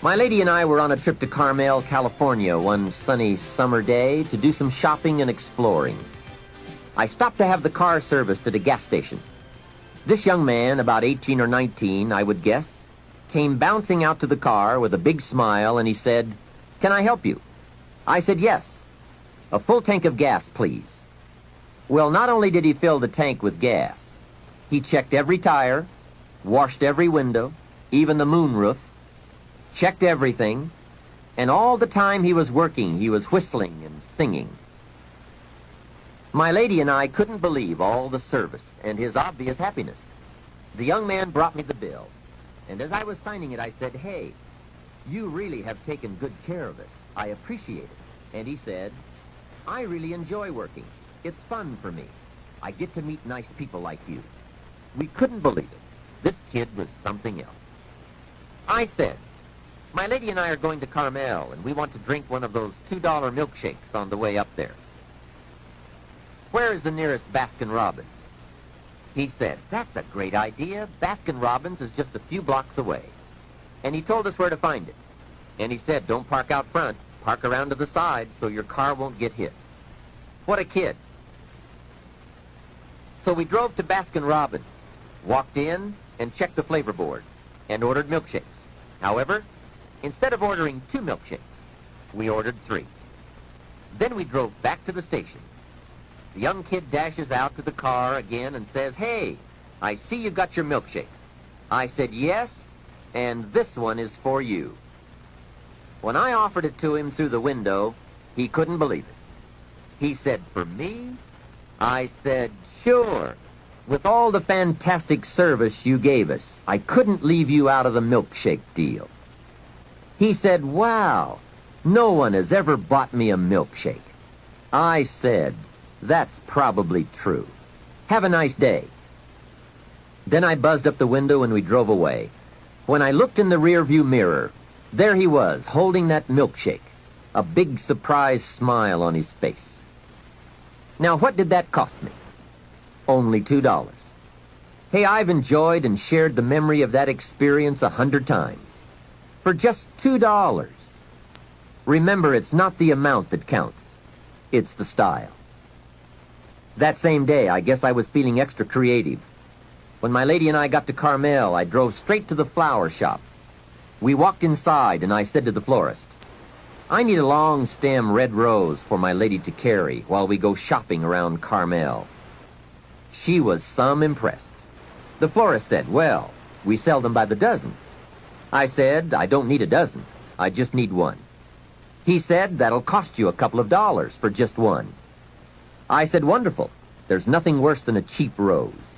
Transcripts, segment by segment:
My lady and I were on a trip to Carmel, California one sunny summer day to do some shopping and exploring. I stopped to have the car serviced at a gas station. This young man, about 18 or 19, I would guess, came bouncing out to the car with a big smile and he said, "Can I help you?" I said, "Yes. A full tank of gas, please." Well, not only did he fill the tank with gas, he checked every tire, washed every window, even the moonroof, checked everything, and all the time he was working, he was whistling and singing. My lady and I couldn't believe all the service and his obvious happiness. The young man brought me the bill, and as I was signing it, I said, "Hey, you really have taken good care of us. I appreciate it." And he said, "I really enjoy working. It's fun for me. I get to meet nice people like you." We couldn't believe it. This kid was something else. I said, "My lady and I are going to Carmel, and we want to drink one of those $2 milkshakes on the way up there. Where is the nearest Baskin-Robbins?" He said, "That's a great idea. Baskin-Robbins is just a few blocks away." And he told us where to find it. And he said, "Don't park out front. Park around to the side so your car won't get hit." What a kid. So we drove to Baskin-Robbins, walked in, and checked the flavor board, and ordered milkshakes. However, instead of ordering 2 milkshakes, we ordered 3. Then we drove back to the station. The young kid dashes out to the car again and says, "Hey, I see you got your milkshakes." I said, "Yes, and this one is for you." When I offered it to him through the window, he couldn't believe it. He said, "For me?" I said, "Sure. With all the fantastic service you gave us, I couldn't leave you out of the milkshake deal." He said, "Wow, no one has ever bought me a milkshake." I said, "That's probably true. Have a nice day." Then I buzzed up the window and we drove away. When I looked in the rearview mirror, there he was, holding that milkshake, a big surprised smile on his face. Now, what did that cost me? Only $2. Hey, I've enjoyed and shared the memory of that experience 100 times. For just $2. Remember, it's not the amount that counts. It's the style. That same day, I guess I was feeling extra creative. When my lady and I got to Carmel, I drove straight to the flower shop. We walked inside, and I said to the florist, "I need a long stem red rose for my lady to carry while we go shopping around Carmel." She was some impressed. The florist said, "Well, we sell them by the dozen." I said, "I don't need a dozen. I just need one." He said, "That'll cost you a couple of dollars for just one." I said, "Wonderful. There's nothing worse than a cheap rose."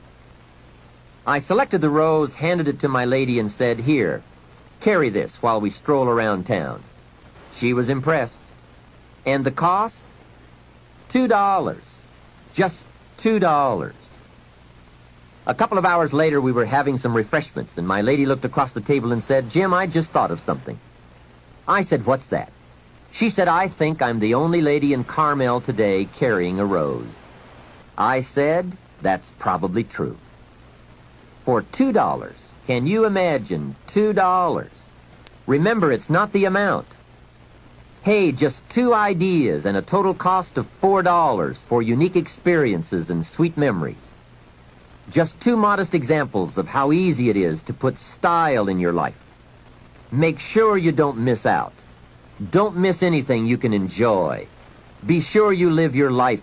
I selected the rose, handed it to my lady, and said, "Here, carry this while we stroll around town." She was impressed. And the cost? $2. Just $2. A couple of hours later, we were having some refreshments, and my lady looked across the table and said, "Jim, I just thought of something." I said, "What's that?" She said, "I think I'm the only lady in Carmel today carrying a rose." I said, "That's probably true." For $2, can you imagine $2? Remember, it's not the amount. Hey, just 2 ideas and a total cost of $4 for unique experiences and sweet memories. Just 2 modest examples of how easy it is to put style in your life. Make sure you don't miss out. Don't miss anything you can enjoy. Be sure you live your life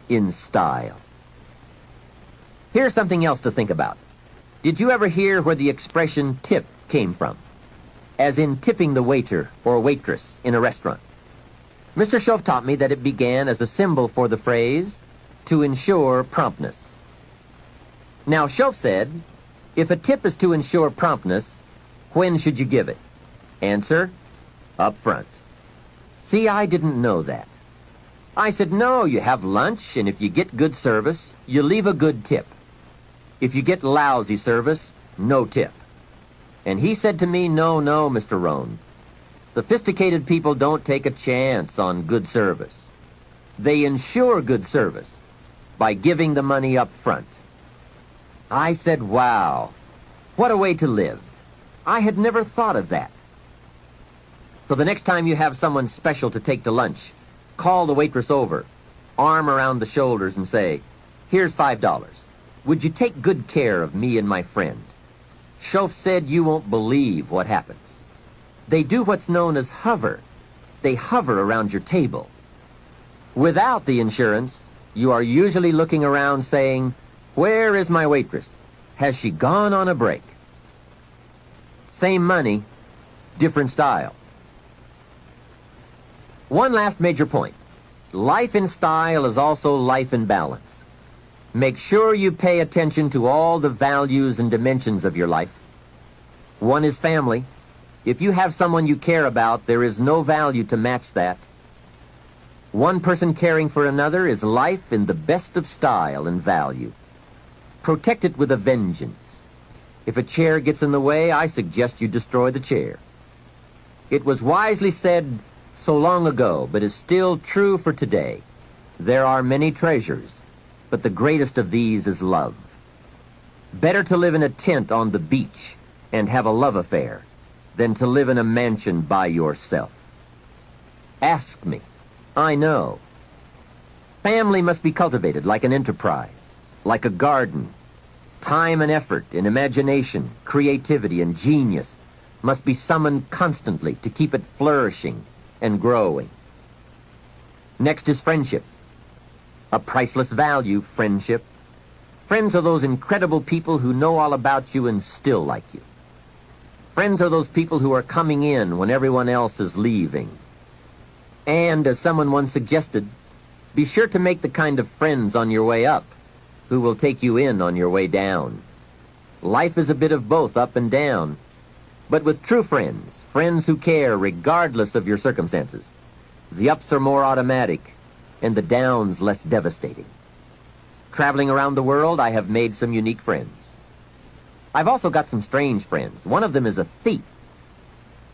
in style. Here's something else to think about. Did you ever hear where the expression tip came from? As in tipping the waiter or waitress in a restaurant. Mr. Schoaf taught me that it began as a symbol for the phrase, "to ensure promptness." Now, Schoaf said, if a tip is to ensure promptness, when should you give it? Answer, up front. See, I didn't know that. I said, no, you have lunch, and if you get good service, you leave a good tip. If you get lousy service, no tip. And he said to me, no, Mr. Rohn. Sophisticated people don't take a chance on good service. They ensure good service by giving the money up front. I said, wow, what a way to live. I had never thought of that. So the next time you have someone special to take to lunch, call the waitress over, arm around the shoulders and say, "Here's $5. Would you take good care of me and my friend? Shof said you won't believe what happens." They do what's known as hover. They hover around your table. Without the insurance, you are usually looking around saying, "Where is my waitress? Has she gone on a break?" Same money, different style. One last major point. Life in style is also life in balance. Make sure you pay attention to all the values and dimensions of your life. One is family. If you have someone you care about, there is no value to match that. One person caring for another is life in the best of style and value. Protect it with a vengeance. If a chair gets in the way, I suggest you destroy the chair. It was wisely said so long ago, but is still true for today. There are many treasures, but the greatest of these is love. Better to live in a tent on the beach and have a love affair than to live in a mansion by yourself. Ask me. I know. Family must be cultivated like an enterprise, like a garden. Time and effort and imagination, creativity and genius must be summoned constantly to keep it flourishing and growing. Next is friendship. A priceless value, friendship. Friends are those incredible people who know all about you and still like you. Friends are those people who are coming in when everyone else is leaving. And, as someone once suggested, be sure to make the kind of friends on your way up who will take you in on your way down. Life is a bit of both up and down. But with true friends, friends who care regardless of your circumstances, the ups are more automatic and the downs less devastating. Traveling around the world, I have made some unique friends. I've also got some strange friends. One of them is a thief.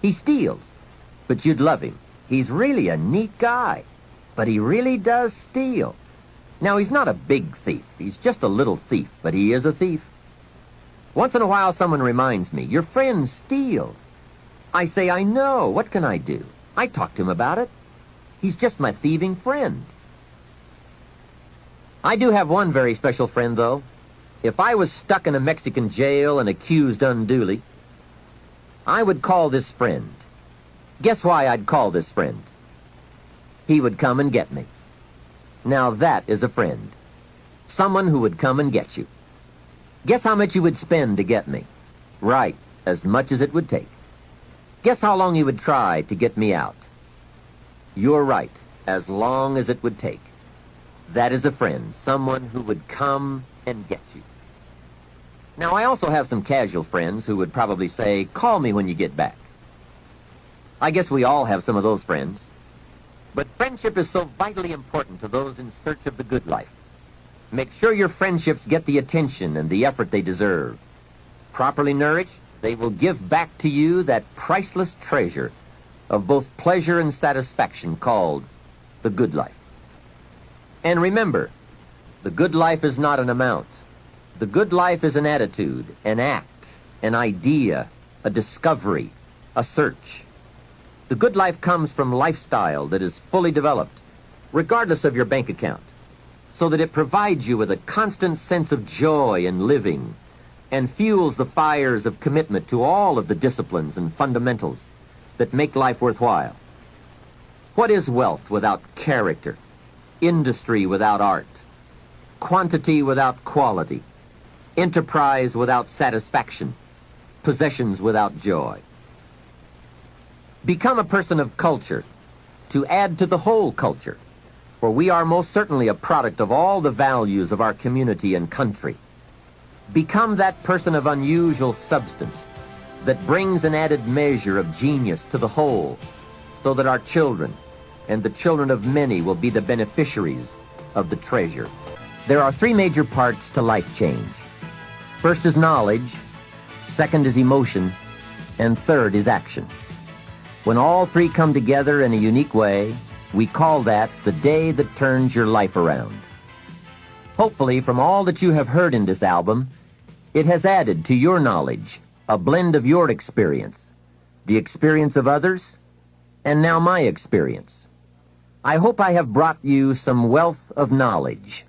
He steals, but you'd love him. He's really a neat guy, but he really does steal. Now, he's not a big thief. He's just a little thief, but he is a thief. Once in a while, someone reminds me, "Your friend steals." I say, "I know. What can I do?" I talk to him about it. He's just my thieving friend. I do have one very special friend, though. If I was stuck in a Mexican jail and accused unduly, I would call this friend. Guess why I'd call this friend? He would come and get me. Now that is a friend. Someone who would come and get you. Guess how much you would spend to get me? Right, as much as it would take. Guess how long you would try to get me out? You're right, as long as it would take. That is a friend, someone who would come and get you. Now, I also have some casual friends who would probably say, "Call me when you get back." I guess we all have some of those friends. But friendship is so vitally important to those in search of the good life. Make sure your friendships get the attention and the effort they deserve. Properly nourished, they will give back to you that priceless treasure of both pleasure and satisfaction called the good life. And remember, the good life is not an amount. The good life is an attitude, an act, an idea, a discovery, a search. The good life comes from lifestyle that is fully developed, regardless of your bank account, so that it provides you with a constant sense of joy in living and fuels the fires of commitment to all of the disciplines and fundamentals that make life worthwhile. What is wealth without character? Industry without art? Quantity without quality? Enterprise without satisfaction? Possessions without joy? Become a person of culture to add to the whole culture, for we are most certainly a product of all the values of our community and country. Become that person of unusual substance that brings an added measure of genius to the whole, so that our children and the children of many will be the beneficiaries of the treasure. There are three major parts to life change. First is knowledge, second is emotion, and third is action. When all three come together in a unique way, we call that the day that turns your life around. Hopefully, from all that you have heard in this album, it has added to your knowledge a blend of your experience, the experience of others, And now my experience. I hope I have brought you some wealth of knowledge.